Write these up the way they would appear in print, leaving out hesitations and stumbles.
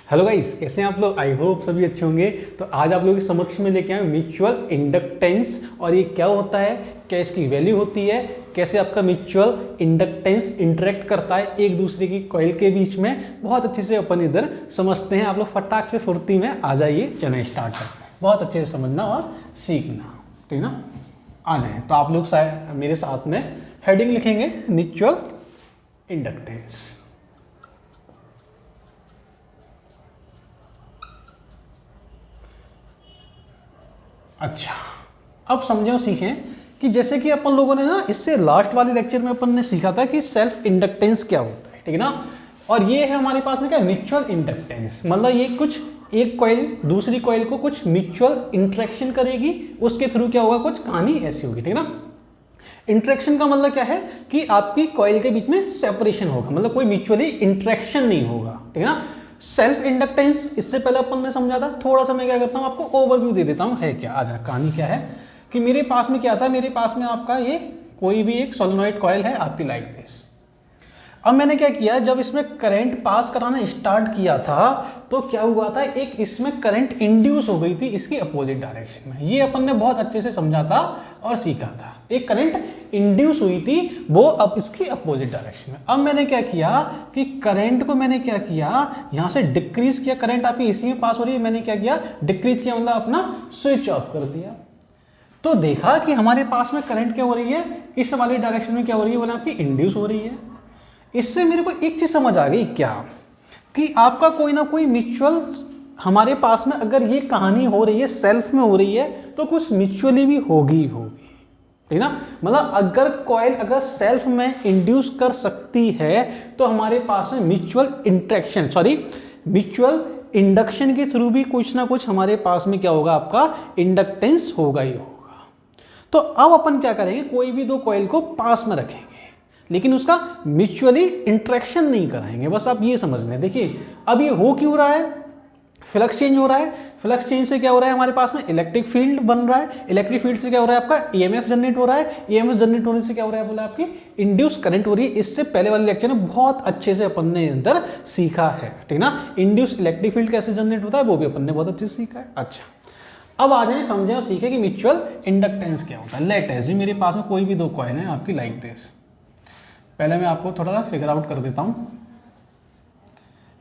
Hello guys, कैसे हैं आप लोग। आई होप सभी अच्छे होंगे। तो आज आप लोगों के समक्ष में लेके आए म्यूचुअल इंडक्टेंस और ये क्या होता है, क्या इसकी वैल्यू होती है, कैसे आपका म्यूचुअल इंडक्टेंस इंटरेक्ट करता है एक दूसरे की कॉइल के बीच में। बहुत अच्छे से अपन इधर समझते हैं। आप लोग फटाक से फुर्ती में आ जाइए, चलें स्टार्ट करते हैं। बहुत अच्छे से समझना और सीखना, ठीक ना। आ जाए तो आप लोग मेरे साथ में हेडिंग लिखेंगे म्यूचुअल इंडक्टेंस। अच्छा, अब समझे और सीखें कि जैसे कि अपन लोगों ने ना इससे लास्ट वाले लेक्चर में अपन ने सीखा था कि सेल्फ इंडक्टेंस क्या होता है, ठीक है ना। और ये है हमारे पास में क्या, म्यूचुअल इंडक्टेंस। मतलब ये कुछ एक कॉइल दूसरी कॉइल को कुछ म्यूचुअल इंटरेक्शन करेगी, उसके थ्रू क्या होगा, कुछ कहानी ऐसी होगी, ठीक है ना। इंटरेक्शन का मतलब क्या है कि आपकी कॉइल के बीच में सेपरेशन होगा, मतलब कोई म्यूचुअली इंटरेक्शन नहीं होगा, ठीक है ना। सेल्फ इंडक्टेंस इससे पहले अपन ने समझा था। थोड़ा सा मैं क्या करता हूं, आपको ओवरव्यू दे देता हूं है क्या। आ जाए, कहानी क्या है कि मेरे पास में क्या था, मेरे पास में आपका ये कोई भी एक सोलेनोइड कॉइल है आपकी लाइक दिस। अब मैंने क्या किया, जब इसमें करंट पास कराना स्टार्ट किया था तो क्या हुआ था, एक इसमें करंट इंड्यूस हो गई थी इसकी अपोजिट डायरेक्शन में। ये अपन ने बहुत अच्छे से समझा था और सीखा था। एक करंट इंड्यूस हुई थी वो अब इसकी अपोजिट डायरेक्शन में। अब मैंने क्या किया कि करंट को मैंने क्या किया, यहां से डिक्रीज किया। करंट आपकी इसी में पास हो रही है, मैंने क्या किया, डिक्रीज किया, मतलब अपना स्विच ऑफ कर दिया। तो देखा कि हमारे पास में करंट क्या हो रही है, इस वाली डायरेक्शन में क्या हो रही है, बोला आपकी इंड्यूस हो रही है। इससे मेरे को एक चीज समझ आ गई, क्या कि आपका कोई ना कोई म्यूचुअल हमारे पास में अगर ये कहानी हो रही है, सेल्फ में हो रही है, तो कुछ म्यूचुअली भी होगी, ठीक ना। मतलब अगर कॉइल अगर सेल्फ में इंड्यूस कर सकती है तो हमारे पास में म्यूचुअल इंटरेक्शन म्यूचुअल इंडक्शन के थ्रू भी कुछ ना कुछ हमारे पास में क्या होगा, आपका इंडक्टेंस होगा ही होगा। तो अब अपन क्या करेंगे, कोई भी दो कॉइल को पास में रखेंगे लेकिन उसका म्यूचुअली इंटरेक्शन नहीं कराएंगे। बस आप ये समझ लें। देखिए अब ये हो क्यों रहा है, फ्लक्स चेंज हो रहा है। फ्लक्स चेंज से क्या हो रहा है, हमारे पास में इलेक्ट्रिक फील्ड बन रहा है। इलेक्ट्रिक फील्ड से क्या हो रहा है, आपका ईएमएफ जनरेट हो रहा है। ईएमएफ जनरेट होने से क्या हो रहा है, बोला आपकी इंड्यूस करंट हो रही है। इससे पहले वाले लेक्चर में बहुत अच्छे से अपन ने अंदर सीखा है, ठीक ना। इंड्यूस इलेक्ट्रिक फील्ड कैसे जनरेट होता है वो भी अपन ने बहुत अच्छे से सीखा है। अच्छा, अब आ जाए समझे और सीखे कि म्यूचुअल इंडक्टेंस क्या होता है। लेट एज्यूम मेरे पास में कोई भी दो कॉइल है आपकी लाइक दिस। पहले मैं आपको थोड़ा सा फिगर आउट कर देता हूं।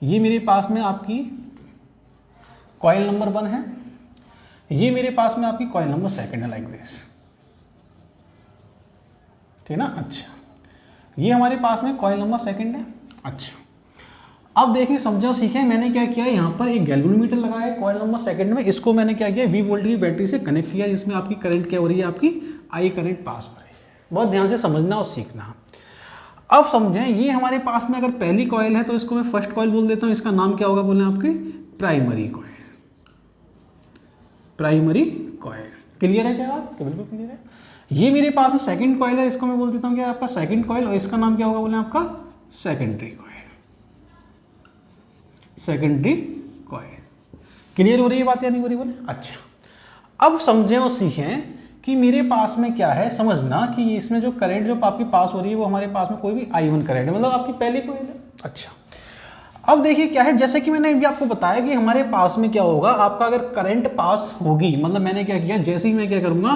ये मेरे पास में आपकी कॉइल नंबर 1 है, ये मेरे पास में आपकी कॉइल नंबर 2 है लाइक दिस, ठीक ना। अच्छा, ये हमारे पास में कॉइल नंबर 2 है। अच्छा, अब देखिए समझो सीखें, मैंने क्या किया, यहाँ पर एक गैल्वेनोमीटर लगाया है कॉइल नंबर 2 में। इसको मैंने क्या किया, 20 वोल्ट की बैटरी से कनेक्ट किया, जिसमें आपकी करंट क्या हो रही है, आपकी आई करंट पास हो रही है। बहुत ध्यान से समझना और सीखना। अब समझें, ये हमारे पास में अगर पहली कॉइल है तो इसको मैं फर्स्ट कॉइल बोल देता हूं। इसका नाम क्या होगा, बोले आपकी primary coil. Primary coil, clear है क्या बात, बिल्कुल क्लियर है। ये मेरे पास में सेकंड कॉइल है, इसको मैं बोल देता हूं क्या, आपका सेकंड कॉइल, और इसका नाम क्या होगा, बोले आपका secondary coil. Secondary coil, clear हो रही है बात या नहीं हो रही, बोले। अच्छा, अब समझें और सीखें कि मेरे पास में क्या है, समझना कि इसमें जो करंट जो आपकी पास हो रही है वो हमारे पास में कोई भी I1 करंट है, मतलब आपकी पहली कॉइल है। अच्छा, अब देखिए क्या है, जैसे कि मैंने भी आपको बताया कि हमारे पास में क्या होगा, आपका अगर करंट पास होगी, मतलब मैंने क्या किया, जैसे ही मैं क्या करूंगा,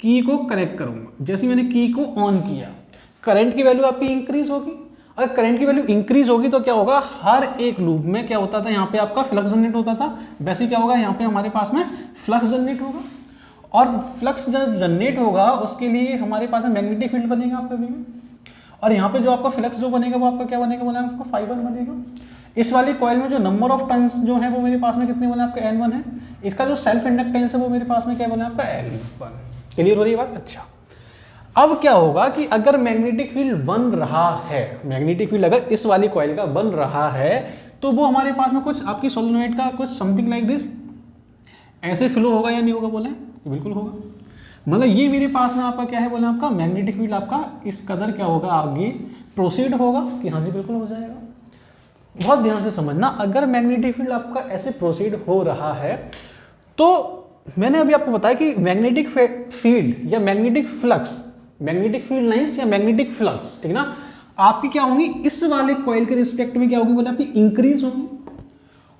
की को कनेक्ट करूंगा, जैसे ही मैंने की को ऑन किया, करंट की वैल्यू आपकी इंक्रीज होगी। अगर करंट की वैल्यू इंक्रीज होगी तो क्या होगा, हर एक लूप में क्या होता था, यहाँ पे आपका फ्लक्स जनरेट होता था। वैसे क्या होगा, यहाँ पे हमारे पास में फ्लक्स जनरेट होगा, और फ्लक्स जब जनरेट होगा उसके लिए हमारे पास मैग्नेटिक फील्ड बनेगा आपका भी, और यहाँ पे जो आपका फ्लक्स जो बनेगा वो आपका क्या बनेगा, बोला आपका ∅1 बनेगा। इस वाली कॉइल में जो नंबर ऑफ टर्न्स जो है वो मेरे पास में कितने बने, आपका N1 है। इसका जो सेल्फ इंडक्टेंस है वो मेरे पास में क्या बना, आपका L1। क्लियर हो रही है बात। अच्छा, अब क्या होगा कि अगर मैग्नेटिक फील्ड बन रहा है, मैग्नेटिक फील्ड अगर इस वाली कॉइल का बन रहा है तो वो हमारे पास में कुछ आपकी सोलेनोइड का कुछ समथिंग लाइक दिस ऐसे फ्लो होगा या नहीं होगा, बोले बिल्कुल होगा। मतलब ये मेरे पास में आपका क्या है, बोले आपका मैग्नेटिक फील्ड आपका इस कदर क्या होगा, आगे प्रोसीड होगा कि हाँ जी बिल्कुल हो जाएगा। बहुत ध्यान से समझना, अगर मैग्नेटिक फील्ड आपका ऐसे प्रोसीड हो रहा है तो मैंने अभी आपको बताया कि मैग्नेटिक फील्ड या magnetic flux, magnetic field lines या मैग्नेटिक फ्लक्स, ठीक ना, आपकी क्या होंगी, इस वाले कॉइल के रिस्पेक्ट में क्या होगी, बोले आपकी इंक्रीज होगी।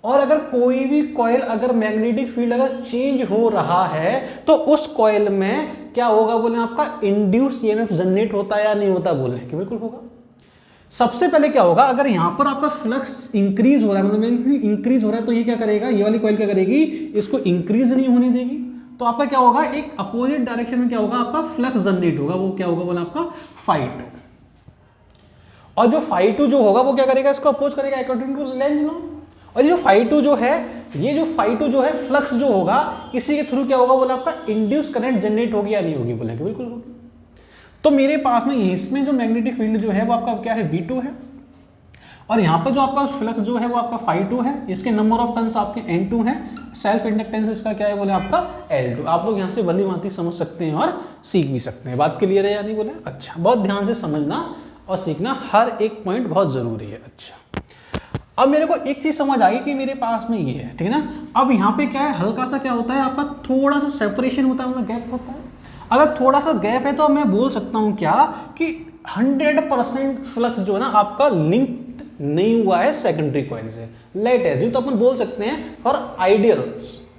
और अगर कोई भी कॉइल अगर मैग्नेटिक फील्ड अगर चेंज हो रहा है तो उस कॉइल में क्या होगा बोले आपका इंड्यूस ईएमएफ जनरेट होता है या नहीं होता बोले कि बिल्कुल होगा। सबसे पहले क्या होगा, अगर यहां पर आपका फ्लक्स इंक्रीज हो रहा है, मतलब इंक्रीज हो रहा है, तो ये क्या करेगा, ये वाली कॉइल क्या करेगी, इसको इंक्रीज नहीं होने देगी, तो आपका क्या होगा, एक अपोजिट डायरेक्शन में क्या होगा, आपका फ्लक्स जनरेट होगा, वो क्या होगा बोला आपका φ2। और जो φ2 जो होगा वो क्या करेगा, इसको अपोज करेगा अकॉर्डिंग टू लेंज लॉ। और ये जो φ2 जो है, ये जो φ2 जो है फ्लक्स जो होगा इसी के थ्रू क्या होगा बोला आपका इंड्यूस करंट जनरेट होगी या नहीं होगी, बोले कि बिल्कुल होगी। तो मेरे पास में इसमें जो मैग्नेटिक फील्ड जो है वो आपका क्या है, V2 है, और यहाँ पर जो आपका फ्लक्स जो है वो आपका φ2 है, इसके नंबर ऑफ टर्न्स आपके N2 है, सेल्फ इंडक्टेंस इसका क्या है बोले आपका L2। आप लोग यहाँ से भली भांति समझ सकते हैं और सीख भी सकते हैं। बात क्लियर है या नहीं बोले? अच्छा, बहुत ध्यान से समझना और सीखना, हर एक पॉइंट बहुत जरूरी है। अच्छा, अब मेरे को एक चीज समझ आई कि मेरे पास में ये है, ठीक है ना। अब यहाँ पे क्या है, हल्का सा क्या होता है आपका, थोड़ा सा सेपरेशन होता है, मतलब गैप होता है। अगर थोड़ा सा गैप है तो मैं बोल सकता हूँ क्या कि 100% फ्लक्स जो है ना आपका लिंक नहीं हुआ है सेकेंडरी कॉइल से। लेट एज्यूम, तो अपन बोल सकते हैं फॉर आइडियल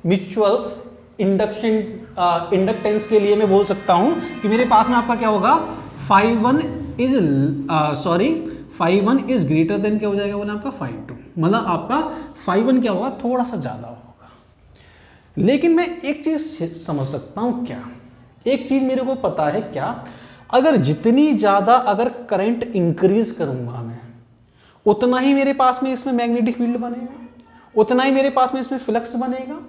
म्यूचुअल इंडक्टेंस के लिए मैं बोल सकता हूं कि मेरे पास में आपका क्या होगा, φ1 इज ग्रेटर देन क्या हो जाएगा बोला आपका φ2, मतलब आपका φ1 क्या होगा, थोड़ा सा ज्यादा होगा। लेकिन मैं एक चीज समझ सकता हूं क्या, एक चीज मेरे को पता है क्या, अगर जितनी ज्यादा अगर करंट इंक्रीज करूंगा मैं, उतना ही मेरे पास में इसमें मैग्नेटिक फील्ड बनेगा, उतना ही मेरे पास में इसमें फ्लक्स बनेगा,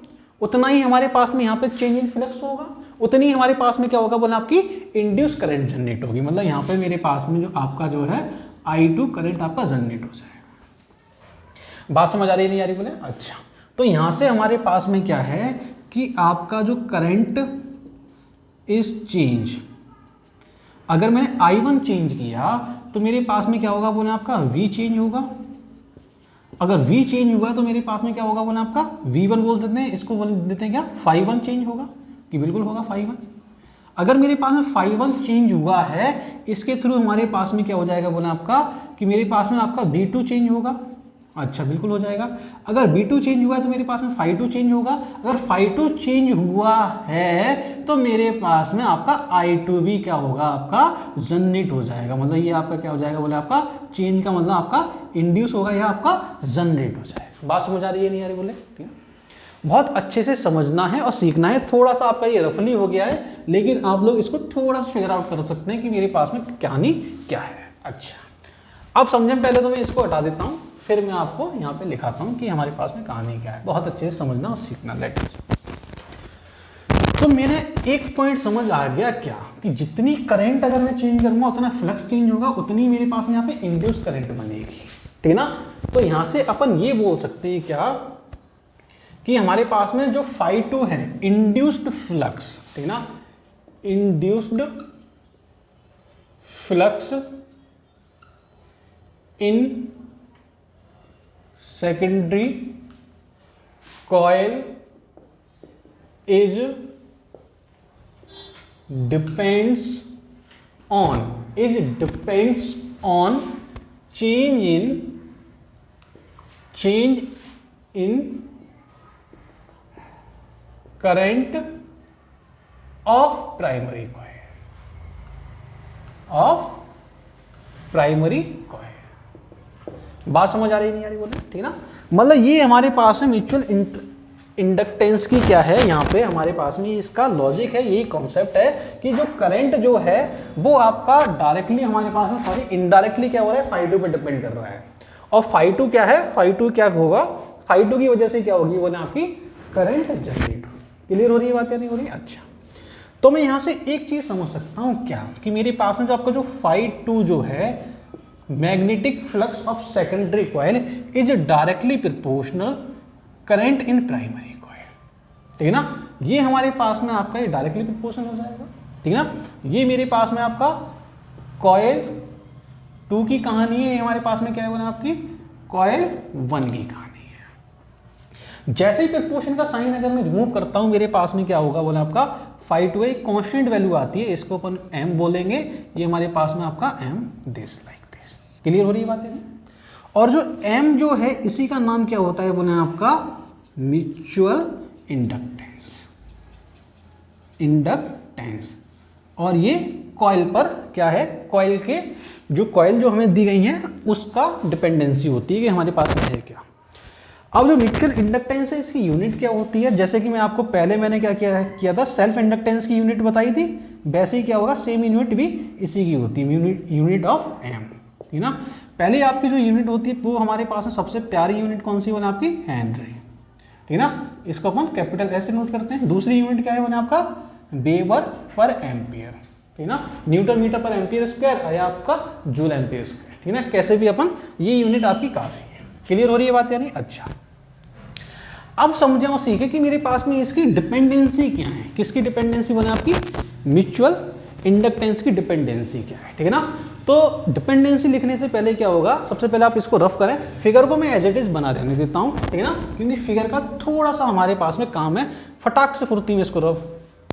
उतना ही हमारे पास में यहाँ पे चेंज इन फ्लक्स होगा, उतनी ही हमारे पास में क्या होगा बोला आपकी इंड्यूस करंट जनरेट होगी। मतलब यहाँ पे मेरे पास में जो आपका जो है I2 करंट आपका जनरेट हो जाएगा। बात समझ आ रही नहीं आ रही बोले? अच्छा, तो यहाँ से हमारे पास में क्या है कि आपका जो करंट इज चेंज, अगर मैंने I1 चेंज किया तो मेरे पास में क्या होगा बोले आपका V चेंज होगा। अगर V चेंज हुआ तो मेरे पास में क्या होगा बोले आपका V1 बोल देते हैं, इसको बोल देते हैं क्या, φ1 चेंज होगा, कि बिल्कुल होगा φ1। अगर मेरे पास में φ1 चेंज हुआ है, इसके थ्रू हमारे पास में क्या हो जाएगा बोले आपका कि मेरे पास में आपका V2 चेंज होगा। अच्छा, बिल्कुल हो जाएगा। अगर V2 चेंज हुआ है तो मेरे पास में φ2 चेंज होगा। अगर φ2 चेंज हुआ है तो मेरे पास में आपका I2 भी क्या होगा, आपका जनरेट हो जाएगा। मतलब ये आपका क्या हो जाएगा बोले आपका चेंज का मतलब आपका इंड्यूस होगा या आपका जनरेट हो जाएगा। बात समझ आ रही है नहीं आ रही बोले? ठीक है, बहुत अच्छे से समझना है और सीखना है। थोड़ा सा आपका ये रफली हो गया है, लेकिन आप लोग इसको थोड़ा सा फिगर आउट कर सकते हैं कि मेरे पास में कहानी क्या है। अच्छा, अब समझें, पहले तो मैं इसको हटा देता हूँ, फिर मैं आपको यहाँ पे लिखाता हूँ कि हमारे पास में कहानी क्या है। बहुत अच्छे से समझना और सीखना। लेट तो मेरे एक पॉइंट समझ आ गया क्या, कि जितनी करंट अगर मैं चेंज करूंगा उतना फ्लक्स चेंज होगा, उतनी मेरे पास में यहाँ पे इंड्यूस करंट बनेगी, ठीक है ना। तो यहाँ से अपन ये बोल सकते हैं क्या कि हमारे पास में जो φ2 है इंड्यूस्ड फ्लक्स, ठीक है ना, induced flux in secondary coil is depends on change in current of primary coil। बात समझ आ रही नहीं आ रही बोले? ठीक है ना। मतलब ये हमारे पास में म्यूचुअल इंडक्टेंस की क्या है, यहाँ पे हमारे पास में इसका लॉजिक है, यही कॉन्सेप्ट है कि जो करंट जो है वो आपका डायरेक्टली हमारे पास में, सॉरी इनडायरेक्टली क्या हो रहा है, φ2 पे डिपेंड कर रहा है। और φ2 क्या है, φ2 क्या होगा, φ2 की वजह से क्या होगी बोले आपकी करंट जनरेट होगी। क्लियर हो रही है बात या नहीं हो रही? अच्छा, तो मैं यहाँ से एक चीज समझ सकता हूँ क्या, कि मेरे पास में जो आपका जो φ2 जो है magnetic flux of secondary coil is directly proportional current in primary coil, ठीक है ना। ये हमारे पास में आपका ये डायरेक्टली प्रोपोर्शनल हो जाएगा, ठीक है ना। ये मेरे पास में आपका कॉइल 2 की कहानी है, हमारे पास में क्या है बोला आपकी कॉइल 1 की कहानी है। जैसे ही प्रोपोर्शन का साइन अगर मैं रिमूव करता हूं, मेरे पास में क्या होगा बोला आपका φ2 एक कांस्टेंट वैल्यू आती है, इसको अपन m बोलेंगे, ये हमारे पास में आपका m this like this. Clear हो रही है बात है? और जो M जो है इसी का नाम क्या होता है बोले आपका म्यूचुअल इंडक्टेंस, इंडक्टेंस। और ये कॉइल पर क्या है, कॉइल के जो कॉइल जो हमें दी गई है उसका डिपेंडेंसी होती है कि हमारे पास में है क्या। अब जो म्यूचुअल इंडक्टेंस है इसकी यूनिट क्या होती है, जैसे कि मैं आपको पहले मैंने क्या किया था, सेल्फ इंडक्टेंस की यूनिट बताई थी, वैसे ही क्या होगा सेम यूनिट भी इसी की होती है, यूनिट ऑफ एम, ठीक ना। पहले आपकी जो यूनिट होती है वो हमारे पास में सबसे प्यारी यूनिट कौन सी बने आपकी, हेनरी, ठीक ना, इसको अपन कैपिटल एस से नोट करते हैं। दूसरी यूनिट क्या है बने आपका वेबर पर एम्पियर, ठीक ना, न्यूटन मीटर पर एम्पियर स्क्वायर या आपका जूल एम्पियर स्क्वायर, ठीक ना, कैसे भी अपन ये यूनिट आपकी काफी है। क्लियर हो रही है बात या नहीं? अच्छा, अब समझे और सीखे कि मेरे पास में इसकी डिपेंडेंसी क्या है, किसकी डिपेंडेंसी बने आपकी म्यूचुअल इंडक्टेंस की डिपेंडेंसी क्या है, ठीक है ना। तो डिपेंडेंसी लिखने से पहले क्या होगा, सबसे पहले आप इसको रफ करें, फिगर को मैं एज इट इज बना देने देता हूं, ठीक है ना, क्योंकि फिगर का थोड़ा सा हमारे पास में काम है, फटाक से फुर्ती में इसको रफ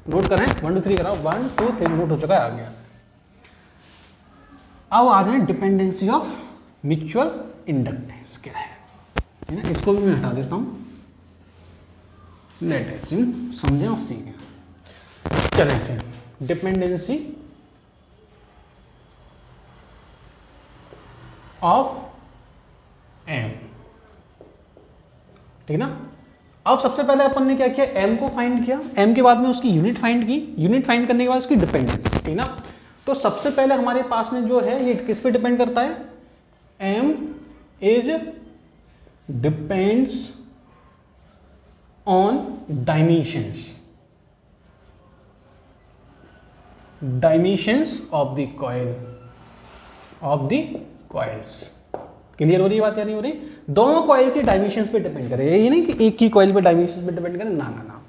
नोट करें। 1 2 3 कराओ, 1 2 3 नोट हो चुका है, आ गया। अब आ जाए डिपेंडेंसी ऑफ म्यूचुअल इंडक्टेंस क्या है ना, इसको भी मैं हटा देता हूं, लेट एज्यूम, समझे और सीखें। चलें फिर डिपेंडेंसी ऑफ एम, ठीक ना। अब सबसे पहले अपन ने क्या किया, एम को फाइंड किया, एम के बाद में उसकी यूनिट फाइंड की, यूनिट फाइंड करने के बाद उसकी डिपेंडेंसी, ठीक ना। तो सबसे पहले हमारे पास में जो है ये किस पे डिपेंड करता है, M is depends on dimensions, dimensions of the coil, of the coils. Clear हो रही है बात या नहीं हो रही? दोनों कॉइल के डायमेंशंस पे डिपेंड करे, ये नहीं कि एक ही कॉइल पे डायमेंशंस पे डिपेंड करे, ना ना ना।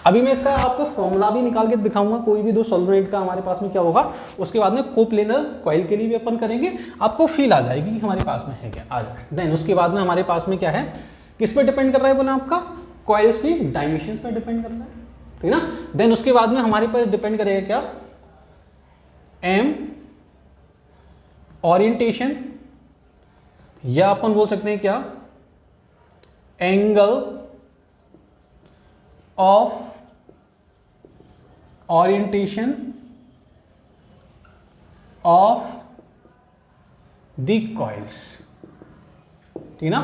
अभी मैं इसका आपको फॉर्मूला भी निकाल के दिखाऊंगा, कोई भी दो सोलनॉइड का हमारे पास में क्या होगा, उसके बाद में कोप्लेनर कॉइल के लिए भी अपन करेंगे, आपको फील आ जाएगी कि हमारे पास में है क्या, आ जाए। देन उसके बाद में हमारे पास में क्या है, किस पे डिपेंड कर रहा है बोला आपका, कॉइल्स की डायमेंशंस पे डिपेंड कर रहा है, ठीक ना। देन उसके बाद में हमारे पर डिपेंड करेगा क्या, एम ओरिएंटेशन, या अपन बोल सकते हैं क्या, angle of orientation of the coils, ठीक ना,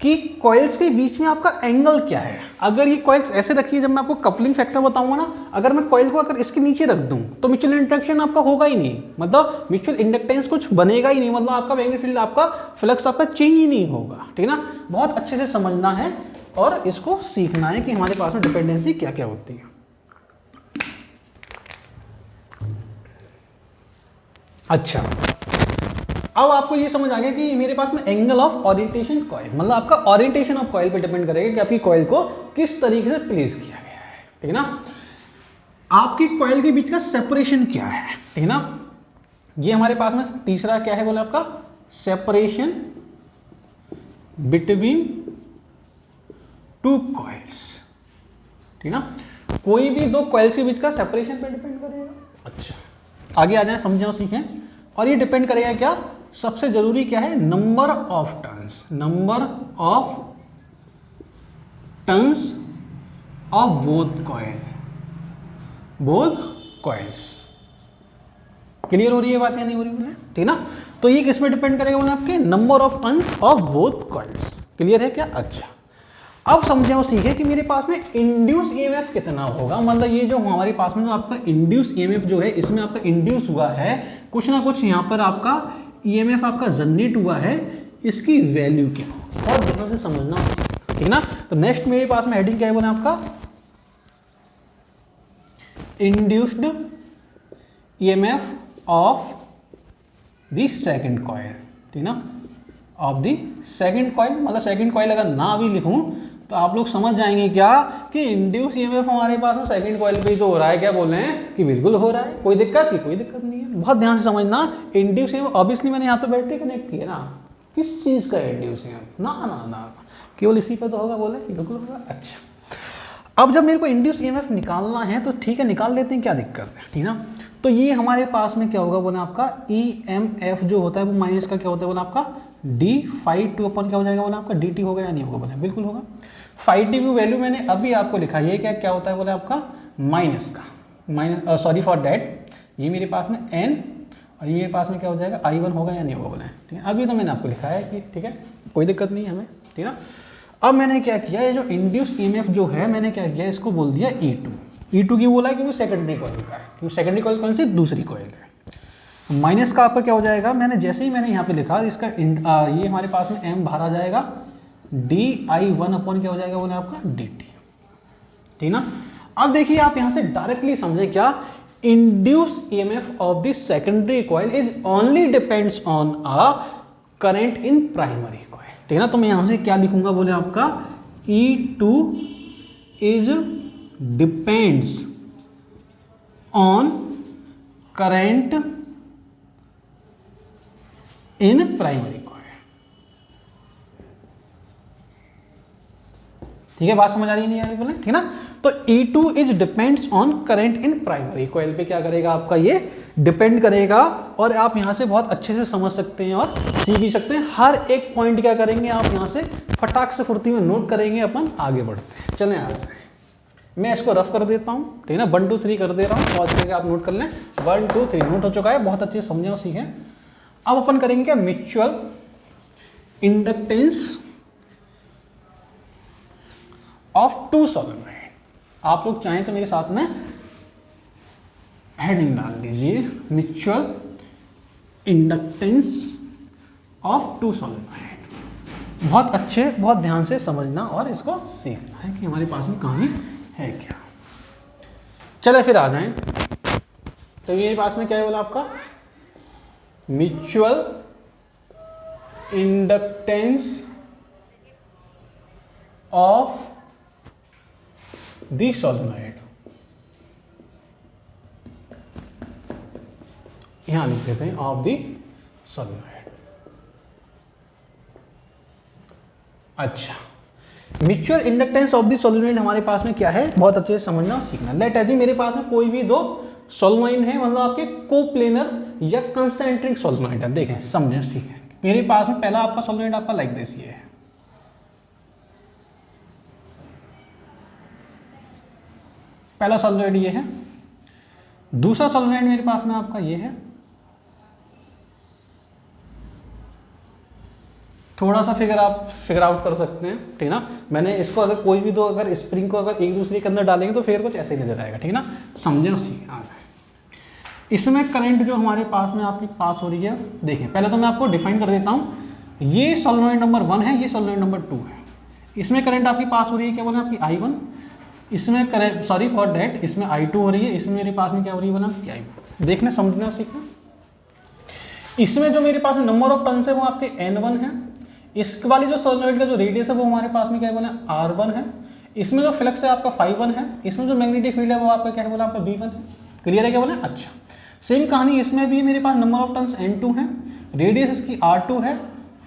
कि कॉइल्स के बीच में आपका एंगल क्या है। अगर ये कॉइल्स ऐसे रखिए, जब मैं आपको कपलिंग फैक्टर बताऊंगा ना, अगर मैं कॉइल को अगर इसके नीचे रख दूं तो म्यूचुअल इंडक्शन आपका होगा ही नहीं, मतलब म्यूचुअल इंडक्टेंस कुछ बनेगा ही नहीं, मतलब आपका मैग्नेटिक फील्ड, आपका फ्लक्स आपका चेंज ही नहीं होगा, ठीक ना। बहुत अच्छे से समझना है और इसको सीखना है कि हमारे पास में डिपेंडेंसी क्या क्या होती है। अच्छा, अब आपको ये समझ आ गया कि मेरे पास में एंगल ऑफ ओरिएंटेशन कॉइल, मतलब आपका ओरिएंटेशन ऑफ कॉइल पे डिपेंड करेगा कि आपकी कॉइल को किस तरीके से प्लेस किया गया है, ठीक है ना। आपकी कॉइल के बीच का सेपरेशन क्या है, ठीक है ना, ये हमारे पास में तीसरा क्या है बोला आपका, सेपरेशन बिटवीन टू कॉइल्स, ठीक है ना, कोई भी दो कॉइल्स के बीच का सेपरेशन पे डिपेंड करेगा। अच्छा, आगे आ जाए, समझें और सीखें। और ये डिपेंड करेगा क्या, सबसे जरूरी क्या है, number of turns, number of turns of both coil, both coils. Clear हो रही है बात या नहीं हो रही है, ठीक ना। तो ये किस पे डिपेंड करेगा बोले आपके, number of turns of both coils. Clear है क्या? अच्छा, अब समझे और सीखे कि मेरे पास में इंड्यूस ईएमएफ कितना होगा, मतलब ये जो हमारे पास में जो आपका इंड्यूस ईएमएफ जो है, इसमें आपका इंड्यूस हुआ है कुछ ना कुछ, यहाँ पर आपका ईएमएफ आपका जनरेट हुआ है, इसकी वैल्यू क्या होगी, बहुत ध्यान से समझना, ठीक ना। तो नेक्स्ट मेरे पास में हेडिंग क्या है बोले आपका, induced EMF of the second coil, ठीक ना, ऑफ द सेकंड कॉइल। मतलब सेकंड कॉइल अगर ना भी लिखूं तो आप लोग समझ जाएंगे क्या कि इंड्यूस ईएमएफ हमारे पास में सेकंड कॉइल पे ही तो हो रहा है, क्या बोल रहे हैं कि बिल्कुल हो रहा है, कोई दिक्कत की कोई दिक्कत नहीं है। बहुत ध्यान से समझना, इंड्यूस ईएमएफ ऑब्वियसली मैंने यहाँ तो बैटरी कनेक्ट की है ना, किस चीज़ का इंड्यूस ईएमएफ, ना ना ना, केवल इसी पे तो होगा, बोले बिल्कुल होगा। अच्छा, अब जब मेरे को इंड्यूस ईएमएफ निकालना है तो ठीक है, निकाल लेते हैं, क्या दिक्कत है, ठीक ना। तो ये हमारे पास में क्या होगा बोला आपका, ईएमएफ जो होता है वो माइनस का क्या होता है बोला आपका, डी फाई टू अपन क्या हो जाएगा बोले आपका डी टी होगा या नहीं होगा बोले, बिल्कुल होगा। फाई टी की वैल्यू मैंने अभी आपको लिखा, ये क्या क्या होता है बोले आपका माइनस का, माइनस सॉरी फॉर डैट, ये मेरे पास में एन और ये मेरे पास में क्या हो जाएगा आई वन होगा या नहीं होगा बोले, ठीक है। अभी तो मैंने आपको लिखा है कि ठीक है कोई दिक्कत नहीं है हमें, ठीक है ना। अब मैंने क्या किया, ये जो इंड्यूस ईएमएफ जो है मैंने क्या किया, इसको बोल दिया E2। E2 की बोला है क्योंकि सेकेंडरी कॉइल का है, क्योंकि सेकेंडरी कॉइल कौन सी, दूसरी कॉइल है। माइनस का आपका क्या हो जाएगा, मैंने जैसे ही मैंने यहाँ पे लिखा इसका ये हमारे पास में m बाहर आ जाएगा, डी आई वन अपॉन क्या हो जाएगा बोले आपका डी टी, ठीक ना। अब देखिए आप यहाँ से डायरेक्टली समझे क्या, induce EMF of the secondary coil is only depends on a current in primary coil, ठीक है ना। तो मैं यहां से क्या लिखूंगा बोले आपका E2 is depends on current in primary coil, ठीक है। बात समझ आ रही नहीं आ रही बोले, ठीक है ना। तो E2 is depends on current in primary coil पे क्या करेगा आपका ये डिपेंड करेगा, और आप यहां से बहुत अच्छे से समझ सकते हैं और सीख भी सकते हैं। हर एक पॉइंट क्या करेंगे आप यहां से फटाक से फुर्ती में नोट करेंगे, अपन आगे बढ़ते हैं। चलें आज मैं इसको रफ कर देता हूं, ठीक है ना, 1 2 3 कर दे रहा हूं, पॉज करके आप नोट कर लें। 1 2 3 नोट हो चुका है, बहुत अच्छे से समझें और सीखें। अब अपन करेंगे क्या, mutual inductance of two solenoid. आप लोग चाहें तो मेरे साथ में हेडिंग डाल दीजिए, mutual inductance of two solenoid. बहुत अच्छे, बहुत ध्यान से समझना और इसको सीखना है कि हमारे पास में कहानी है क्या। चले फिर आ जाएं, तो मेरे पास में क्या है बोला आपका mutual inductance of the solenoid, यहां लिख देते हैं ऑफ द सॉलोनॉइड। अच्छा, mutual inductance of the solenoid हमारे पास में क्या है, बहुत अच्छे से समझना और सीखना। लेट एज मेरे पास में कोई भी दो सॉलोनॉइड है, मतलब आपके कोप्लेनर या कंसेंट्रिक सॉलोनॉइड है। देखें समझें सीखें, मेरे पास में पहला आपका सॉलोनॉइड आपका लाइक दिस ये है, पहला सॉलोनॉइड ये है। दूसरा सॉलोनॉइड मेरे पास में आपका ये है, थोड़ा सा फिगर आउट कर सकते हैं, ठीक है ना। मैंने इसको अगर कोई भी दो अगर स्प्रिंग को अगर एक दूसरे के अंदर डालेंगे तो फिर कुछ ऐसे ही नजर आएगा, ठीक है ना। समझे और सीखें आ जाए। इसमें करंट जो हमारे पास में आपकी पास हो रही है, देखें पहले तो मैं आपको डिफाइन कर देता हूं। ये सॉलोनॉइड नंबर 1 है, ये सॉलोनॉइड नंबर 2 है। इसमें करंट आपकी पास हो रही है क्या बोला आपकी I1, इसमें करंट सॉरी फॉर डैट इसमें I2 हो रही है, इसमें मेरे पास में क्या हो रही है बोला आपकी I1। देखना समझना और सीखना। इसमें जो मेरे पास नंबर ऑफ टर्न्स है वो आपके N1 है। इस वाली जो सॉलोनॉइड का जो रेडियस है वो हमारे पास में क्या है बोला R1 है। इसमें जो फ्लक्स है आपका φ1 है। इसमें जो मैग्नेटिक फील्ड है वो आपका क्या है बोला आपका V1 है। क्लियर है क्या बोला। अच्छा, सेम कहानी इसमें भी मेरे पास नंबर ऑफ टर्न्स N2 है, रेडियस इसकी R2 है,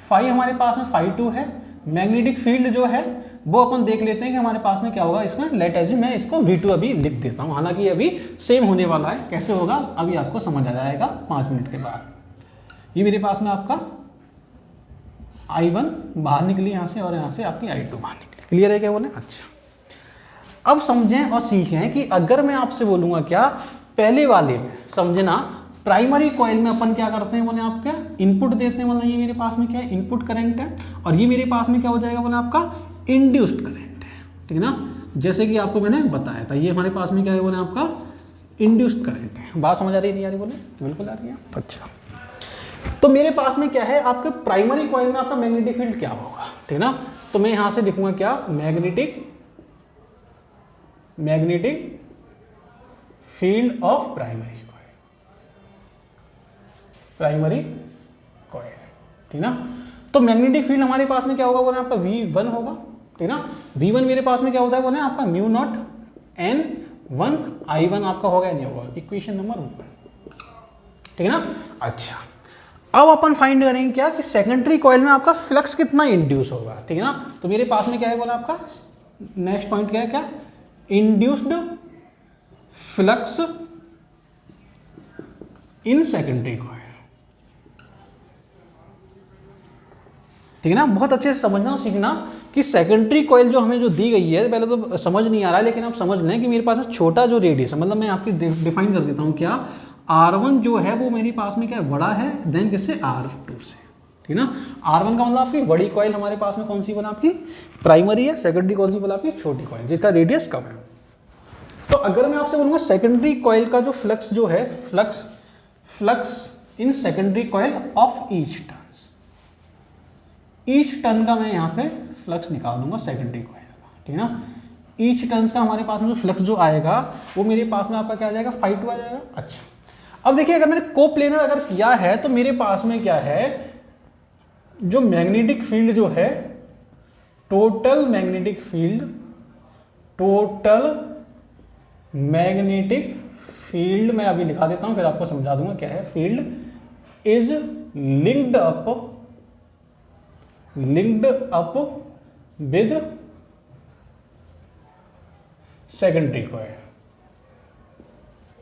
फाई हमारे पास में φ2 है। मैग्नेटिक फील्ड जो है वो अपन देख लेते हैं कि हमारे पास में क्या होगा इसमें। लेट एज मैं इसको V2 अभी लिख देता हूँ, हालांकि अभी सेम होने वाला है। कैसे होगा अभी आपको समझ आ जाएगा 5 मिनट के बाद। ये मेरे पास में आपका I1 बाहर निकली यहाँ से और यहाँ से आपकी I2 बाहर निकली। क्लियर है क्या बोले। अच्छा, अब समझें और सीखें कि अगर मैं आपसे बोलूँगा क्या पहले वाले में समझना, प्राइमरी कॉइल में अपन क्या करते हैं बोले आपका इनपुट देते हैं, मतलब ये मेरे पास में क्या है इनपुट करंट है, और ये मेरे पास में क्या हो जाएगा बोले आपका इंड्यूस्ड करंट है, ठीक है ना। जैसे कि आपको मैंने बताया था ये हमारे पास में क्या है बोले आपका इंड्यूस्ड करंट है। बात समझ आ रही है नहीं आ रही बोले, बिल्कुल आ रही है। अच्छा, तो मेरे पास में क्या है आपके प्राइमरी कॉइल में आपका मैग्नेटिक फील्ड क्या होगा, ठीक है ना। तो मैं यहां से लिखूंगा क्या magnetic field of primary coil, ठीक ना। तो मैग्नेटिक फील्ड हमारे पास में क्या होगा बोले आपका V1 होगा, ठीक ना। V1 मेरे पास में क्या होता है बोले आपका म्यू नॉट N1 I1 आपका होगा नहीं होगा, इक्वेशन नंबर 1, ठीक है ना। अच्छा, अब अपन फाइंड करेंगे क्या कि सेकेंडरी कॉइल में आपका फ्लक्स कितना इंड्यूस होगा, ठीक है ना। तो मेरे पास में क्या है बोला आपका नेक्स्ट पॉइंट क्या है, क्या induced flux in secondary coil. ठीक है ना। बहुत अच्छे से समझना और सीखना कि सेकेंडरी कॉइल जो हमें जो दी गई है, पहले तो समझ नहीं आ रहा है, लेकिन आप समझ लें कि मेरे पास में छोटा जो रेडियस है, मतलब मैं आपकी डिफाइन कर देता हूँ क्या, R1 जो है वो मेरे पास में क्या बड़ा है देन किससे, R2 से, ठीक है ना। R1 का मतलब आपकी बड़ी कॉइल हमारे पास में कौन सी बोला, आपकी प्राइमरी है, सेकेंडरी कौन सी बोला, आपकी छोटी कॉइल जिसका रेडियस कम है। तो अगर मैं आपसे बोलूँगा सेकेंडरी कॉइल का जो फ्लक्स जो है, flux in secondary coil of each turn का मैं यहाँ पे फ्लक्स निकाल दूंगा सेकेंडरी कॉइल का, ठीक है ना। ईच टर्न्स का हमारे पास में जो फ्लक्स जो आएगा वो मेरे पास में आपका क्या आ जाएगा, φ2 आ जाएगा। अच्छा, अब देखिए अगर मैंने कोप्लेनर अगर किया है तो मेरे पास में क्या है, जो मैग्नेटिक फील्ड जो है, टोटल मैग्नेटिक फील्ड मैं अभी लिखा देता हूं, फिर आपको समझा दूंगा क्या है। Field is linked up with secondary coil.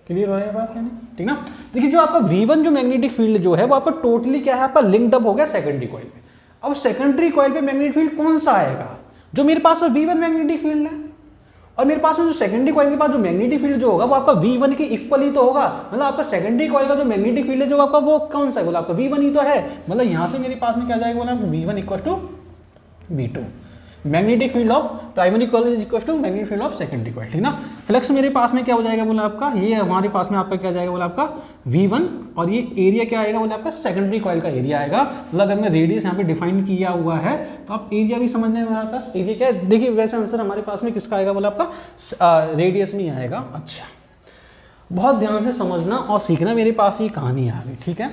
Clear हो रहा है बात है, ठीक ना। देखिए जो आपका V1 जो मैग्नेटिक फील्ड जो है वो आपका टोटली क्या है, आपका लिंक्ड अप हो गया सेकेंडरी कॉइल पे। अब सेकेंडरी कॉइल पे मैग्नेटिक फील्ड कौन सा आएगा, जो मेरे पास V1 मैग्नेटिक फील्ड है, और मेरे पास में जो सेकेंडरी कॉइल के पास जो मैग्नेटिक फील्ड जो होगा वो आपका V1 के इक्वल ही तो होगा। मतलब आपका सेकेंडरी कॉइल का जो मैग्नेटिक फील्ड है जो आपका वो कौन सा है, बोला आपका V1 ही तो है। मतलब यहां से मेरे पास में क्या जाएगा, बोला V1 equal to V2, magnetic field of primary coil is equal to magnetic field of secondary coil, ठीक ना। फ्लक्स मेरे पास में क्या हो जाएगा, बोला आपका ये हमारे पास में आपका क्या जाएगा, बोला आपका V1, और ये एरिया क्या आएगा, बोला आपका सेकेंडरी कॉइल का एरिया आएगा। मतलब अगर मैं रेडियस यहाँ पे डिफाइन किया हुआ है तो आप एरिया भी समझने में हमारे पास एरिया क्या है। देखिए वैसे आंसर हमारे पास में किसका आएगा, बोला आपका रेडियस में आएगा। अच्छा, बहुत ध्यान से समझना और सीखना, मेरे पास ये कहानी आ गई, ठीक है।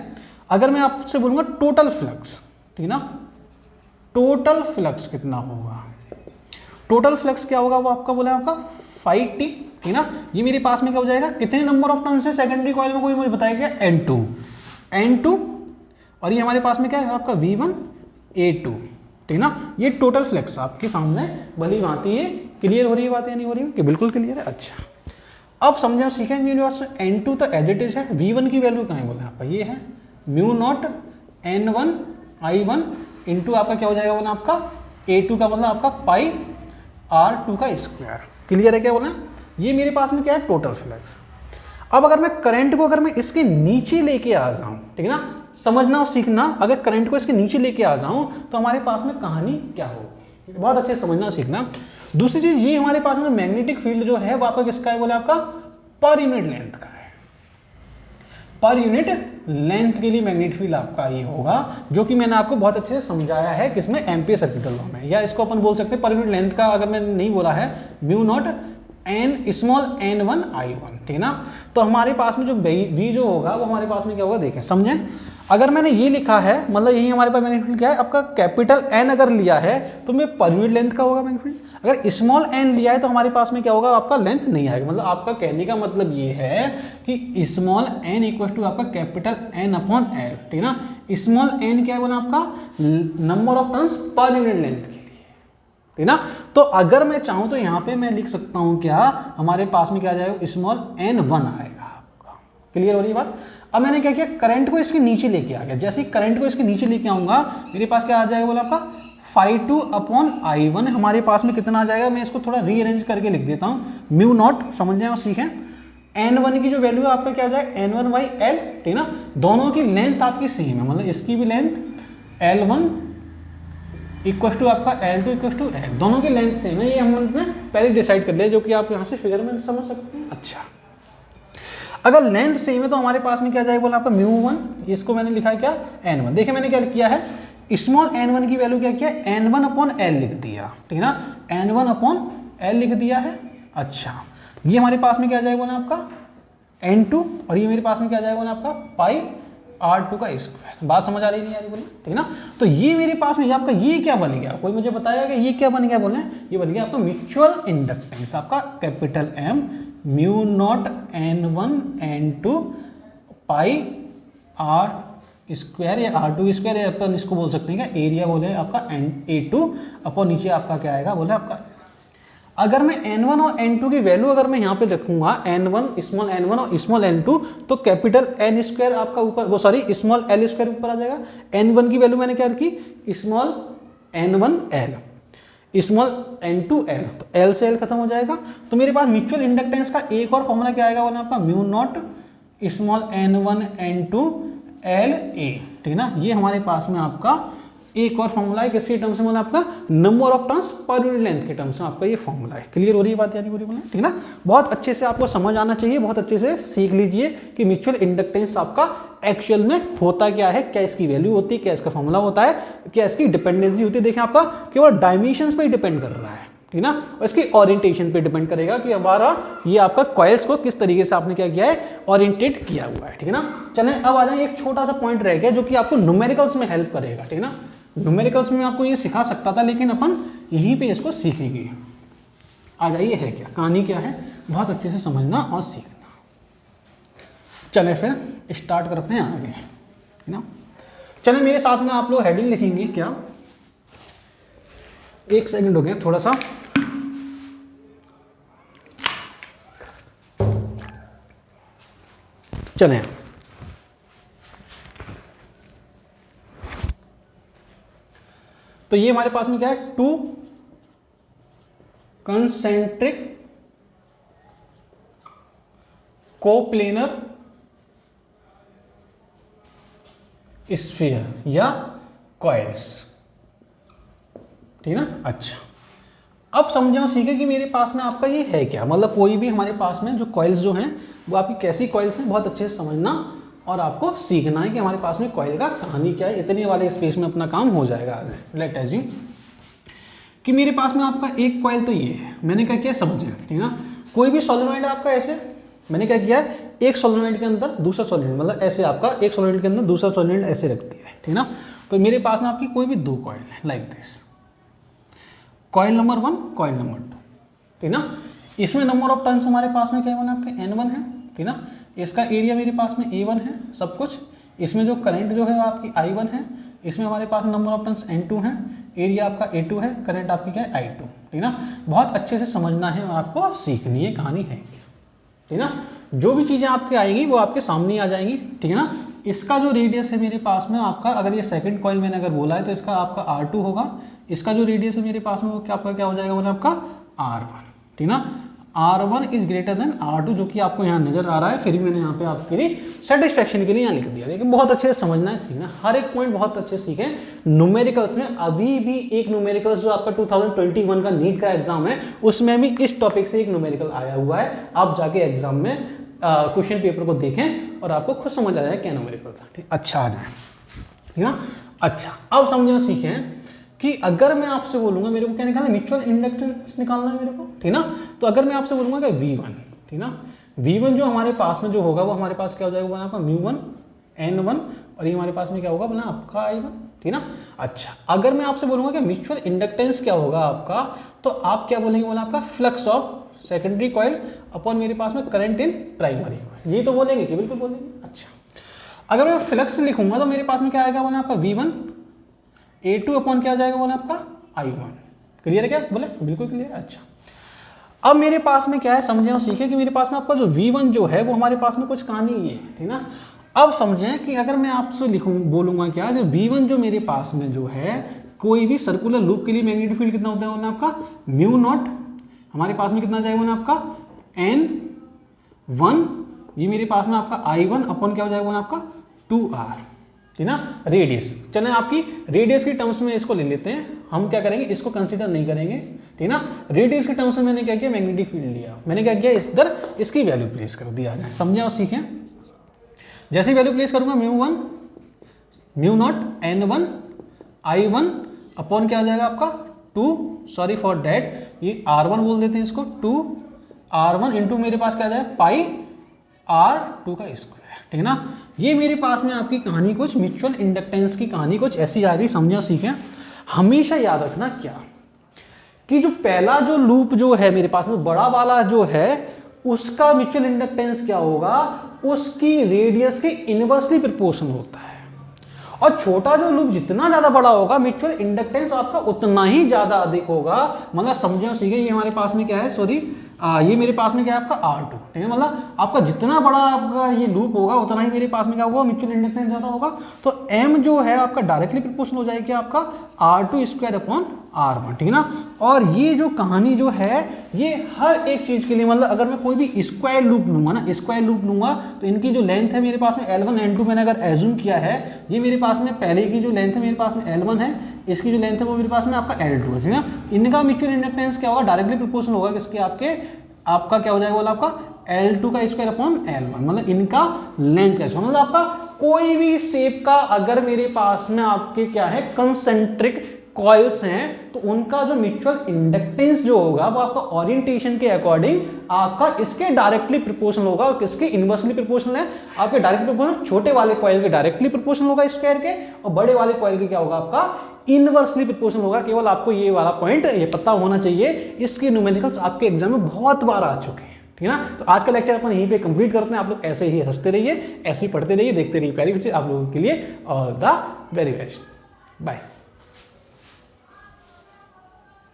अगर मैं आपसे बोलूँगा टोटल फ्लक्स, ठीक ना, टोटल फ्लक्स कितना होगा, टोटल फ्लक्स क्या होगा वो आपका बोला आपका φt, ठीक ना। ये मेरे पास में क्या हो जाएगा, कितने नंबर ऑफ टर्न्स है सेकेंडरी कॉइल में, कोई मुझे बताएगा, N2, और ये हमारे पास में क्या है आपका V1 A2, ठीक ना। ये टोटल फ्लक्स आपके सामने भली भांति है। क्लियर हो रही है बात या नहीं हो रही है, कि बिल्कुल क्लियर है। अच्छा, अब समझे सीखें, मेरे पास N2 तो एज इट इज है, V1 की वैल्यू कहाँ है, बोला आपका ये है μ0 N1 I1 इंटू आपका क्या हो जाएगा, बोला आपका A2 का मतलब आपका पाई R2 का स्क्वायर। क्लियर है क्या बोला, ये मेरे पास में क्या है टोटल फ्लक्स। अब अगर मैं करंट को अगर मैं इसके नीचे लेके आ जाऊं, ठीक है ना, समझना और सीखना, अगर करंट को इसके नीचे लेके आ जाऊं तो हमारे पास में कहानी क्या होगी, बहुत अच्छे से समझना सीखना। दूसरी चीज ये हमारे पास में मैग्नेटिक फील्ड जो है वो आपका किसका है, बोले आपका पर यूनिट लेंथ का है। पर यूनिट लेंथ के लिए मैग्नेटिक फील्ड आपका ये होगा, जो कि मैंने आपको बहुत अच्छे से समझाया है किसमें, एम्पियर सर्किट लॉ में, या इसको अपन बोल सकते हैं पर यूनिट लेंथ का अगर मैंने नहीं बोला है, μ0 n स्मॉल n1 I1, ठीक है ना। तो हमारे पास में जो V जो होगा वो हमारे पास में क्या होगा, देखें समझें। अगर मैंने ये लिखा है, मतलब यही हमारे पास मैग्नेटिक फील्ड क्या है, आपका कैपिटल N अगर लिया है तो मैं पर यूनिट लेंथ का होगा मैग्नेटिक फील्ड। अगर स्मॉल n लिया है तो हमारे पास में क्या होगा, आपका लेंथ नहीं आएगा। मतलब आपका कहने का मतलब ये है कि स्मॉल n इक्वल टू आपका कैपिटल N अपॉन L, ठीक है ना। स्मॉल n क्या है बोला आपका, number of turns per unit length के लिए, ठीक ना। तो अगर मैं चाहूं तो यहाँ पे मैं लिख सकता हूं क्या, हमारे पास में क्या आ जाएगा, स्मॉल n1 आएगा आपका। क्लियर हो रही बात। अब मैंने क्या किया, करंट को इसके नीचे लेके आ गया। जैसे ही करंट को इसके नीचे लेके आऊंगा मेरे पास क्या आ जाएगा, बोला आपका φ2 अपॉन I1 हमारे पास में कितना आ जाएगा, मैं इसको थोड़ा रीअरेंज करके लिख देता हूँ, μ0 समझ जाए और सीखें। N1 की जो वैल्यू है आपका क्या हो जाएगा, N1/L, ठीक ना। दोनों की लेंथ आपकी सेम है, मतलब इसकी भी लेंथ L1 इक्वल टू आपका L2 इक्वल टू L, दोनों की लेंथ सेम है। ये हमने पहले डिसाइड कर लिया, जो कि आप यहाँ से फिगर में समझ सकते हैं। अच्छा, अगर लेंथ सेम है तो हमारे पास में क्या जाएगा, बोला आपका μ1, इसको मैंने लिखा है क्या, N1। देखिए मैंने क्या किया है, स्मॉल n1 की वैल्यू क्या किया, N1 अपॉन L लिख दिया, ठीक है ना, N1 अपॉन L लिख दिया है। अच्छा, ये हमारे पास में क्या जाएगा ना आपका N2, और ये मेरे पास में क्या जाएगा ना आपका पाई R2 का स्क्वायर। बात समझ आ रही नहीं आ रही बोले, ठीक है ना। तो ये मेरे पास में आपका ये क्या बन गया, कोई मुझे बताया कि ये क्या बन गया, बोले ये बन गया आपका म्यूचुअल इंडक्टेंस, आपका कैपिटल M μ0 N1 N2 पाई R स्क्वायर या R2 स्क्वायर, या अपन इसको बोल सकते हैं क्या, एरिया बोले आपका A2 अपॉन नीचे आपका क्या आएगा, बोले आपका। अगर मैं N1 और N2 की वैल्यू अगर मैं यहाँ पे रखूंगा, N1 स्मॉल N1 और स्मॉल N2, तो कैपिटल N स्क्वायर आपका ऊपर, वो सॉरी स्मॉल L स्क्वायर ऊपर आ जाएगा। N1 की वैल्यू मैंने क्या रखी, स्मॉल N1L, स्मॉल N2L, तो L से L खत्म हो जाएगा। तो मेरे पास म्यूचुअल इंडक्टेंस का एक और फॉर्मूला क्या आएगा बोला आपका, mu naught small N1 N2 LA, ठीक है ना। ये हमारे पास में आपका एक और फॉर्मूला है, किसके टर्म्स में बोला आपका, number of turns per unit length के टर्म्स में आपका ये फॉर्मूला है। क्लियर हो रही है बात, यानी पूरी बोला, ठीक है ना। बहुत अच्छे से आपको समझ आना चाहिए, बहुत अच्छे से सीख लीजिए कि म्यूचुअल इंडक्टेंस आपका एक्चुअल में होता क्या है, क्या इसकी वैल्यू होती है, क्या इसका फॉर्मूला होता है, क्या इसकी डिपेंडेंसी होती है। देखिए आपका केवल डायमेंशंस पे ही डिपेंड कर रहा है, ठीक ना, और इसकी ओरिएंटेशन पे डिपेंड करेगा कि हमारा ये आपका कॉइल्स को किस तरीके से आपने क्या किया है, ओरिएंटेड किया हुआ है, ठीक है ना। चलें अब आ जाए, एक छोटा सा पॉइंट रह गया जो कि आपको न्यूमेरिकल्स में हेल्प करेगा, ठीक है ना। न्यूमेरिकल्स में आपको ये सिखा सकता था, लेकिन अपन यहीं पे इसको सीखेंगे। आ जाइए, है क्या कहानी, क्या है, बहुत अच्छे से समझना और सीखना। चले फिर स्टार्ट करते हैं आगे, है ना। चले मेरे साथ में आप लोग हेडिंग लिखेंगे क्या, एक सेकंड हो गया थोड़ा सा, चलें। तो ये हमारे पास में क्या है, टू कंसेंट्रिक कोप्लेनर स्फीयर या कॉइल्स, ठीक है ना। अच्छा, अब समझो सीखे कि मेरे पास में आपका ये है क्या, मतलब कोई भी हमारे पास में जो कॉइल्स जो हैं वो आपकी कैसी कॉइल्स हैं, बहुत अच्छे से समझना और आपको सीखना है कि हमारे पास में कॉइल का कहानी क्या है। इतने वाले स्पेस में अपना काम हो जाएगा। लेट अज्यूम कि मेरे पास में आपका एक कॉइल तो ये है, मैंने क्या किया समझे, ठीक है ना। कोई भी सोलेनॉइड आपका ऐसे, मैंने क्या किया, एक सोलेनॉइड के अंदर दूसरा सोलेनॉइड, मतलब ऐसे आपका एक सोलेनॉइड के अंदर दूसरा सोलेनॉइड ऐसे रख दिया है, ठीक ना। तो मेरे पास में आपकी कोई भी दो कॉइल है like this, coil number 1, coil number 2, ठीक ना। इसमें नंबर ऑफ टर्न्स हमारे पास में क्या बना आपके N1 है, ठीक ना। इसका एरिया मेरे पास में A1 है सब कुछ। इसमें जो करंट जो है वो आपकी I1 है। इसमें हमारे पास नंबर ऑफ टर्न्स N2 है, एरिया आपका A2 है, करंट आपकी क्या है I2, ठीक ना। बहुत अच्छे से समझना है और आपको सीखनी है कहानी है, ठीक ना। जो भी चीज़ें आपके आएंगी वो आपके सामने आ जाएंगी, ठीक है ना। इसका जो रेडियस है मेरे पास में आपका, अगर ये सेकंड कॉइल मैंने अगर बोला है तो इसका आपका R2 होगा। इसका जो रेडियस है मेरे पास में वो क्या आपका क्या हो जाएगा बोला आपका R1, ठीक ना। R1 is greater than R2, जो कि आपको यहाँ नजर आ रहा है, फिर भी मैंने यहाँ पे आपके लिए सेटिस्फेक्शन के लिए यहाँ लिख दिया। लेकिन बहुत अच्छे से समझना है, सीखना, हर एक पॉइंट बहुत अच्छे से सीखें। न्यूमेरिकल्स में अभी भी एक न्यूमेरिकल्स जो आपका 2021 का नीट का एग्जाम है उसमें भी इस टॉपिक से एक न्यूमेरिकल आया हुआ है। आप जाके एग्जाम में क्वेश्चन पेपर को देखें और आपको खुद समझ आ जाए क्या न्यूमेरिकल था, ठीक। अच्छा आ जाए, ठीक ना। अच्छा, अब समझना सीखें कि अगर मैं आपसे बोलूंगा, मेरे को क्या निकालना है, म्यूचुअल इंडक्टेंस निकालना है मेरे को, ठीक ना। तो अगर मैं आपसे बोलूंगा कि V1, ठीक ना, V1 जो हमारे पास में जो होगा वो हमारे पास क्या हो जाएगा बोला आपका म्यू1 N1, और ये हमारे पास में क्या होगा बोला आपका I1, ठीक ना। अच्छा, अगर मैं आपसे बोलूंगा कि म्यूचुअल इंडक्टेंस क्या होगा आपका, तो आप क्या बोलेंगे बोला आपका flux of secondary coil upon मेरे पास में करंट इन प्राइमरी कॉइल, ये तो बोलेंगे कि बिल्कुल बोलेंगे। अच्छा, अगर मैं फ्लक्स लिखूंगा तो मेरे पास में क्या आएगा बोला आपका V1 A2 अपॉन क्या आ जाएगा बोला आपका I1। क्लियर है क्या, बोले बिल्कुल क्लियर। अच्छा, अब मेरे पास में क्या है, समझे और सीखे कि मेरे पास में आपका जो V1 जो है वो हमारे पास में कुछ कहानी है, ठीक ना। अब समझें कि अगर मैं आपसे लिखूं बोलूंगा क्या, जो V1 जो मेरे पास में जो है, कोई भी सर्कुलर लूप के लिए मैग्नेटिक फील्ड कितना होता है बोला आपका म्यू नॉट, हमारे पास में कितना जाएगा बोला आपका N1, ये मेरे पास में आपका I1 अपॉन क्या हो जाएगा बोला आपका 2R, ठीक ना। रेडियस, चलें आपकी रेडियस के टर्म्स में इसको ले लेते हैं, हम क्या करेंगे इसको कंसीडर नहीं करेंगे, ठीक ना। रेडियस के टर्म्स में मैंने क्या किया, मैग्नेटिक फील्ड लिया, मैंने क्या किया इधर इसकी वैल्यू प्लेस कर दिया। समझे और सीखें, जैसे वैल्यू प्लेस करूंगा म्यू1 mu naught N1 I1 upon क्या आ जाएगा आपका 2, सॉरी फॉर डैट, ये R1 बोल देते हैं इसको, 2R1 इंटू मेरे पास क्या आ जाए पाई R2 का स्क्वायर, ठीक है ना। ये मेरे पास में आपकी कहानी कुछ म्यूचुअल इंडक्टेंस की कहानी कुछ ऐसी आ गई, समझा सीखें। हमेशा याद रखना क्या कि जो पहला जो लूप जो है मेरे पास में बड़ा वाला जो है उसका म्यूचुअल इंडक्टेंस क्या होगा, उसकी रेडियस के इनवर्सली प्रोपोर्शनल होता है। और छोटा जो लूप जितना ज्यादा बड़ा होगा म्यूचुअल इंडक्टेंस आपका उतना ही ज्यादा अधिक होगा। मतलब समझे सीखे, ये हमारे पास में क्या है, सॉरी ये मेरे पास में क्या है आपका R2, ठीक है। मतलब आपका जितना बड़ा आपका ये लूप होगा उतना ही मेरे पास में क्या होगा, म्यूचुअल इंडक्टेंस ज्यादा होगा। तो M जो है आपका डायरेक्टली प्रोपोर्शनल हो जाएगा आपका R2 स्क्वायर अपॉन R1, ठीक है ना। और ये जो कहानी जो है ये हर एक चीज के लिए, मतलब अगर मैं कोई भी स्क्वायर लूप लूंगा ना, स्क्वायर लूप लूंगा तो इनकी जो लेंथ है मेरे पास में L1 L2 मैंने अगर एज्यूम किया है, ये मेरे पास में पहले की जो लेंथ है मेरे पास में L1 है, इसकी जो लेंथ है वो मेरे पास में आपका L2 है ना। इनका म्यूचुअल इंडक्टेंस क्या होगा, डायरेक्टली प्रोपोर्शनल होगा किसके, आपका क्या हो जाएगा बोला आपका L2 का स्क्वायर अपॉन L1, मतलब इनका लेंथ कैसा, मतलब आपका कोई भी शेप का अगर मेरे पास में आपके क्या है कंसेंट्रिक कॉइल्स हैं तो उनका जो म्यूचुअल इंडक्टेंस जो होगा वो आपका ओरिएंटेशन के अकॉर्डिंग आपका इसके डायरेक्टली प्रोपोर्शनल होगा। और किसके इनवर्सली प्रोपोर्शनल है, आपके डायरेक्टली प्रोपोर्शनल छोटे वाले कॉइल के डायरेक्टली प्रोपोर्शनल होगा स्क्वायर के, और बड़े वाले कॉइल के क्या होगा आपका इनवर्सली प्रोपोर्शनल होगा। केवल आपको ये वाला पॉइंट ये पता होना चाहिए, इसके न्यूमेरिकल्स आपके एग्जाम में बहुत बार आ चुके हैं, ठीक है ना। तो आज का लेक्चर अपन यहीं पे कंप्लीट करते हैं। आप लोग ऐसे ही हंसते रहिए, ऐसे ही पढ़ते रहिए, देखते रहिए प्यारी बच्चे, आप लोगों के लिए all the very best, bye.